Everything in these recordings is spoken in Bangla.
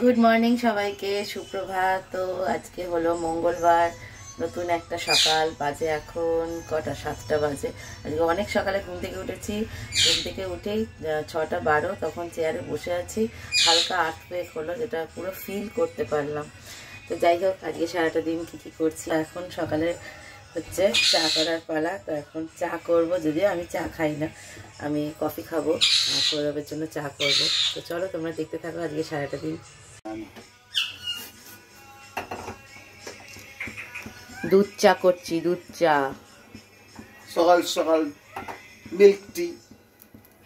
গুড মর্নিং সবাইকে, সুপ্রভাত। তো আজকে হলো মঙ্গলবার, নতুন একটা সকাল। বাজে এখন কটা, 7টা বাজে। আজকে অনেক সকালে ঘুম থেকে উঠেছি। ঘুম থেকে উঠেই 6টা 12 তখন চেয়ারে বসে আছি। হালকা আর্থওয়েক হলো, যেটা পুরো ফিল করতে পারলাম। তো যাই হোক, আজকে সারাটা দিন কী করছি। এখন সকালে হচ্ছে চা করার পালা। তো এখন চা করব, যদিও আমি চা খাই না, আমি কফি খাবো আর সৌরভের জন্য চা করব। তো চলো তোমরা দেখতে থাকো আজকে সারাটা দিন। দুধ চা করছি, দুধ চা সকাল সকাল মিল্ক টি।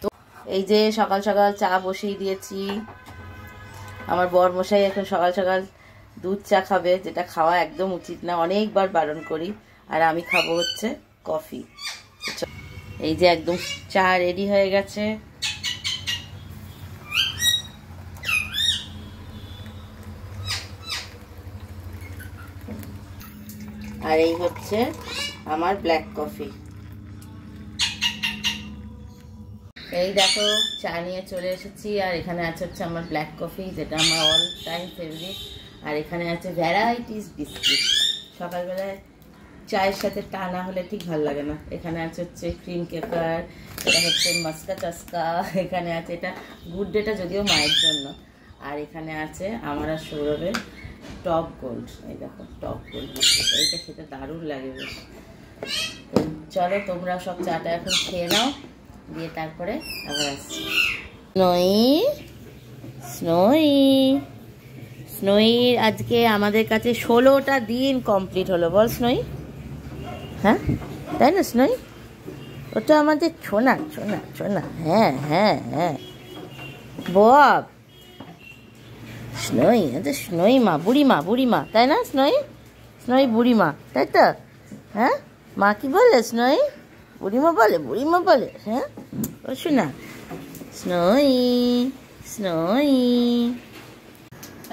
তো এই যে সকাল সকাল চা বসিয়ে দিয়েছি। আমার বরমশাই এখন সকাল সকাল দুধ চা খাবে, যেটা খাওয়া একদম উচিত না, অনেকবার বারণ করি। আর আমি খাবো হচ্ছে কফি। এই যে একদম চা রেডি হয়ে গেছে। আর এই হচ্ছে আমার ব্ল্যাক কফি। এই দেখো চা নিয়ে চলে এসেছি। আর এখানে আছে হচ্ছে আমার ব্ল্যাক কফি, যেটা আমার অল টাইম ফেভারিট। আর এখানে আছে ভ্যারাইটিস বিস্কিট। সকালবেলায় চায়ের সাথে টা না হলে ঠিক ভালো লাগে না। এখানে আছে হচ্ছে ক্রিম কেকার, এটা হচ্ছে মাস্কা চাস্কা, এখানে আছে এটা গুড ডেটা, যদিও মায়ের জন্য। আর এখানে আছে আমার আর সৌরভের টপ গোল্ড। এই দেখো টপ গোল্ড, এইটা খেতে দারুণ লাগে বেশ। চলো তোমরা সব চাটা এখন খেয়ে নাও, দিয়ে তারপরে আবার আসছি। স্নোইর আজকে আমাদের কাছে 16টা দিন কমপ্লিট হলো। বল স্নোই, হ্যাঁ তাই না স্নোই? ওটা আমাদের ছোনা ছোনা ছোনা। হ্যাঁ হ্যাঁ হ্যাঁ বব স্নোই, আচ্ছা স্নোই মা, বুড়ি মা তাই না স্নোই? স্নোই বুড়ি মা তাই তো? হ্যাঁ মা কি বলে স্নোই? বুড়িমা বলে। হ্যাঁ ও শোনা স্নোই স্নোই।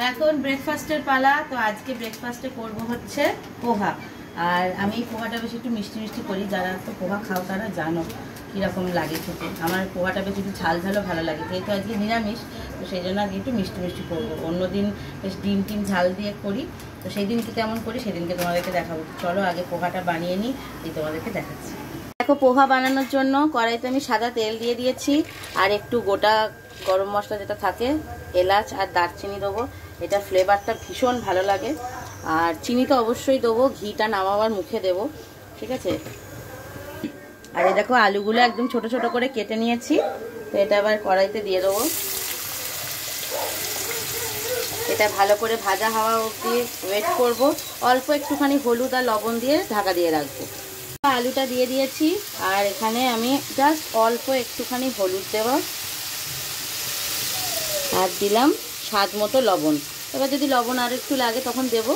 এখন ব্রেকফাস্টের পালা। তো আজকে ব্রেকফাস্টে করবো হচ্ছে পোহা। আর আমি পোহাটা বেশি একটু মিষ্টি মিষ্টি করি। যারা তো পোহা খাও তারা জানো কীরকম লাগে খেতে। আমার পোহাটা বেশ একটু ঝাল ঝালও ভালো লাগে, যেহেতু আজকে নিরামিষ, তো সেই জন্য আজকে একটু মিষ্টি মিষ্টি করবো। অন্যদিন বেশ ডিম টিম ঝাল দিয়ে করি, তো সেই দিনকে কেমন করি সেদিনকে তোমাদেরকে দেখাবো। চলো আগে পোহাটা বানিয়ে নিই, এই তোমাদেরকে দেখাচ্ছি। দেখো পোহা বানানোর জন্য কড়াইতে আমি সাদা তেল দিয়ে দিয়েছি। আর একটু গোটা গরম মশলা যেটা থাকে, এলাচ আর দারচিনি দেবো। এটা ফ্লেভারটা ভীষণ ভালো লাগে। আর চিনি তো অবশ্যই দেবো, ঘিটা নামাবার মুখে দেবো, ঠিক আছে? আর এই দেখো আলুগুলো একদম ছোট ছোট করে কেটে নিয়েছি। তো এটা আবার কড়াইতে দিয়ে দেবো। এটা ভালো করে ভাজা হওয়া অবধি ওয়েট করব। অল্প একটুখানি হলুদ আর লবণ দিয়ে ঢাকা দিয়ে রাখবো। আলুটা দিয়ে দিয়েছি। আর এখানে আমি জাস্ট অল্প একটুখানি হলুদ দেব, আর দিলাম স্বাদ মতো লবণ। এবার যদি লবণ আর একটু লাগে তখন দেবো।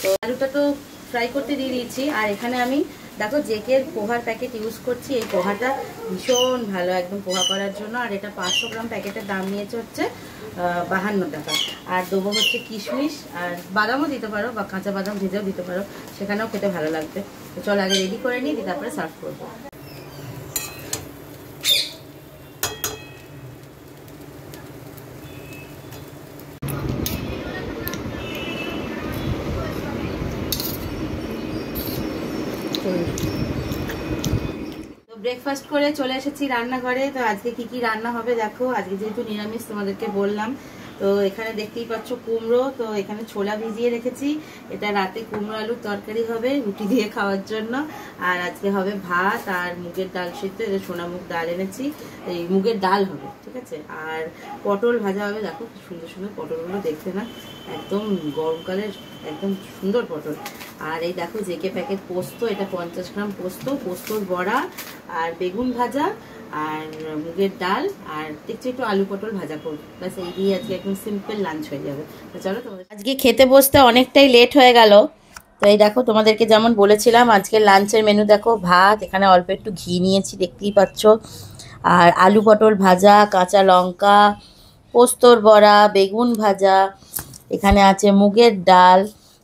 তো আলুটা তো ফ্রাই করতে দিয়ে দিয়েছি। আর এখানে আমি দেখো জেকের পোহার প্যাকেট ইউজ করছি। এই পোহাটা ভীষণ ভালো একদম পোহা করার জন্য। আর এটা 500 গ্রাম প্যাকেটের দাম নিয়েছে হচ্ছে 52 টাকা। আর দেবো হচ্ছে কিশমিশ, আর বাদামও দিতে পারো, বা কাঁচা বাদাম ভেজেও দিতে পারো, সেখানেও খেতে ভালো লাগবে। তো চল আগে রেডি করে নিই, তারপরে সার্ভ করবো। তো ব্রেকফাস্ট করে চলে এসেছি রান্নাঘরে। তো আজকে কি কি রান্না হবে দেখো। আজকে যেহেতু নিরামিষ তোমাদেরকে বললাম, তো এখানে দেখতেই পাচ্ছ কুমড়ো। তো এখানে ছোলা ভিজিয়ে রেখেছি, এটা রাতে কুমড়ো আলুর তরকারি হবে রুটি দিয়ে খাওয়ার জন্য। আর আজকে হবে ভাত আর মুগের ডাল সিদ্ধ, এটা সোনা মুগ ডাল এনেছি, এই মুগের ডাল হবে, ঠিক আছে? আর পটল ভাজা হবে। দেখো কি সুন্দর সুন্দর পটলগুলো, দেখতে না একদম গরমকালের একদম সুন্দর পটল। আর এই দেখো জেকে প্যাকেট পোস্ত, এটা 50 গ্রাম পোস্তর বড়া, আর বেগুন ভাজা, আর মুগের ডাল, আর দেখছি একটু আলু পটল ভাজা করবো। ব্যাস এই দিয়ে আজকে একদম সিম্পল লাঞ্চ হয়ে যাবে। তো চলো তোমাদের আজকে খেতে বসতে অনেকটাই লেট হয়ে গেল। তো এই দেখো তোমাদেরকে যেমন বলেছিলাম, আজকে লাঞ্চের মেনু দেখো, ভাত, এখানে অল্প একটু ঘি নিয়েছি দেখতেই পাচ্ছ, আর আলু পটল ভাজা, কাঁচা লঙ্কা, পোস্তর বড়া, বেগুন ভাজা, এখানে আছে মুগের ডাল,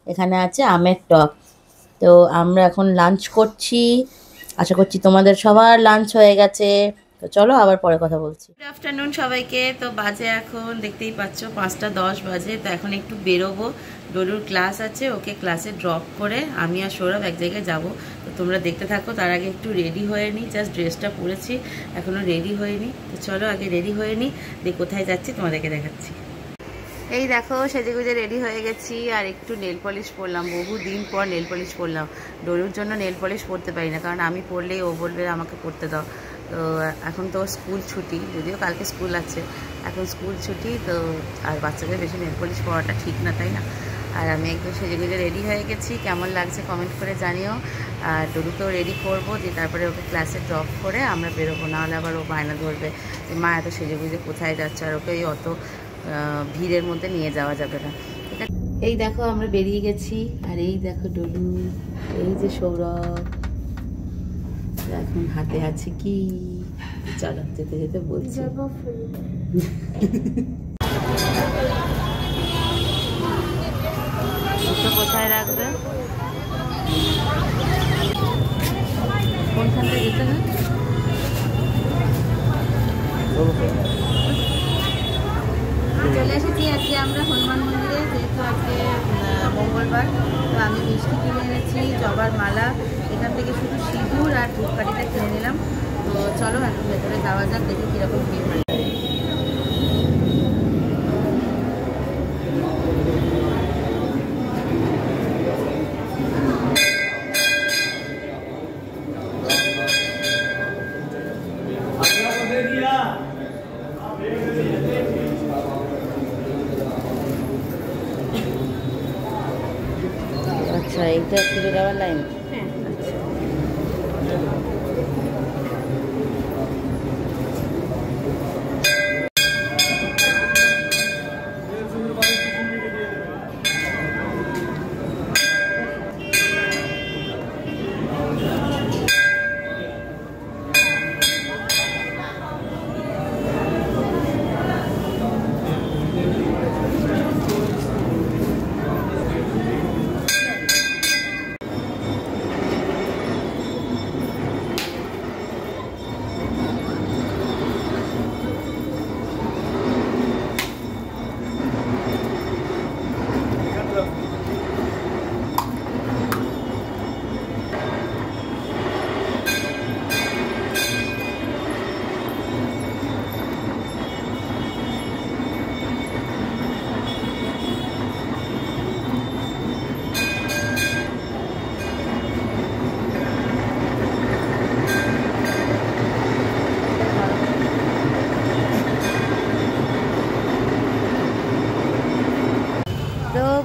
এখানে আছে আমের টক। তো আমরা এখন লাঞ্চ করছি। আশা করছি তোমাদের সবার লাঞ্চ হয়ে গেছে। তো তো চলো আবার পরে কথা বলছি। গুড আফটারনুন সবাইকে। তো বাজে এখন দেখতেই পাচ্ছ 5:10 বাজে। তো এখন একটু বেরোবো, ডলুর ক্লাস আছে, ওকে ক্লাসে ড্রপ করে আমি আর সৌরভ এক জায়গায় যাবো। তো তোমরা দেখতে থাকো। তার আগে একটু রেডি হয়ে নিই, জাস্ট ড্রেসটা পরেছি, এখনও রেডি হয়নি। তো চলো আগে রেডি হয়ে নিই, দিয়ে কোথায় যাচ্ছি তোমাদেরকে দেখাচ্ছি। এই দেখো সেজেগুজে রেডি হয়ে গেছি, আর একটু নেল পলিশ পরলাম, বহুদিন পর নেল পলিশ পরলাম। ডলুর জন্য নেল পলিশ পরতে পারি না, কারণ আমি পরলেই ও বলবে আমাকে পরতে দাও। তো এখন তো স্কুল ছুটি, যদিও কালকে স্কুল আছে, এখন স্কুল ছুটি। তো আর বাচ্চাদের বেশি নেল পলিশ পরাটা ঠিক না, তাই না? আর আমি একদম সেজেগুজে রেডি হয়ে গেছি, কেমন লাগছে কমেন্ট করে জানিও। আর ডলুকেও রেডি করবো, দিয়ে তারপরে ওকে ক্লাসে ড্রপ করে আমরা বেরোবো, নাহলে আবার ও বায়না ধরবে যে মা এত সেজেগুজে কোথায় যাচ্ছে, আর ওকে অত ভিড়ের মধ্যে নিয়ে যাওয়া যাবে না। এই দেখো আমরা বেরিয়ে গেছি, আর এই দেখো ডলু, এই যে সৌরভ, এখন হাতে আছে কি, চলো যেতে যেতে বলছি। কোথায় রাখবে, কোনখানটা যেতে না? চলে এসেছি আজকে আমরা হনুমান মন্দিরে, যেহেতু আজকে মঙ্গলবার। তো আমি মিষ্টি কিনে এনেছি, জবার মালা, এখান থেকে শুধু সিঁদুর আর ধূপকাঠিটা কিনে নিলাম। তো চলো এখন ভেতরে যাওয়া যাক, দেখি কীরকম ভিড় হয়। আচ্ছা, এইটা পুজো দেওয়ার লাইন।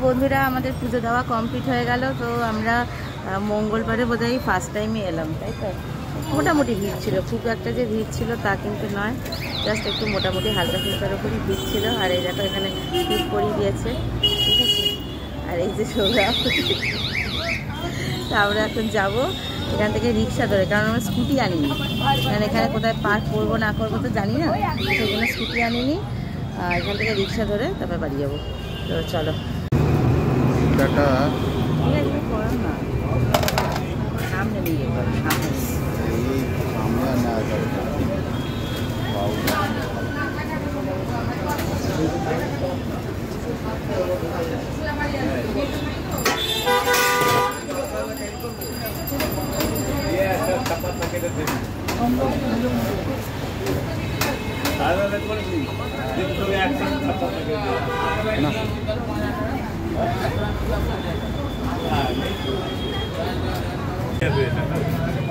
বন্ধুরা আমাদের পুজো দেওয়া কমপ্লিট হয়ে গেল। তো আমরা মঙ্গলবারে বোধহয় ফার্স্ট টাইমে এলাম, তাই তো? মোটামুটি ভিড় ছিল, খুব একটা যে ভিড় ছিল তা কিন্তু নয়, জাস্ট একটু মোটামুটি হালকা ফুলকার ওপরই ভিড় ছিল। আর এই দেখো এখানে ঠিক করিয়ে দিয়েছে, ঠিক আছে। আর এই যে সৌরভ, আমরা এখন যাব এখান থেকে রিক্সা ধরে, কারণ আমরা স্কুটি আনিনি, কারণ এখানে কোথায় পার্ক করবো না করবো তো জানি না, সেই জন্য স্কুটি আনিনি। আর এখান থেকে রিক্সা ধরে তারপরে বাড়ি যাবো। তো চলো টাটা। করার না, সামনে নিয়ে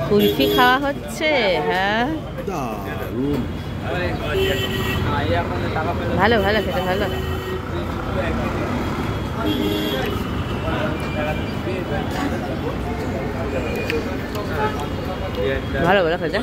কুলফি খাওয়া হচ্ছে। হ্যাঁ ভালো ভালো খেতে ভালো। ভালো ভালো খেতে।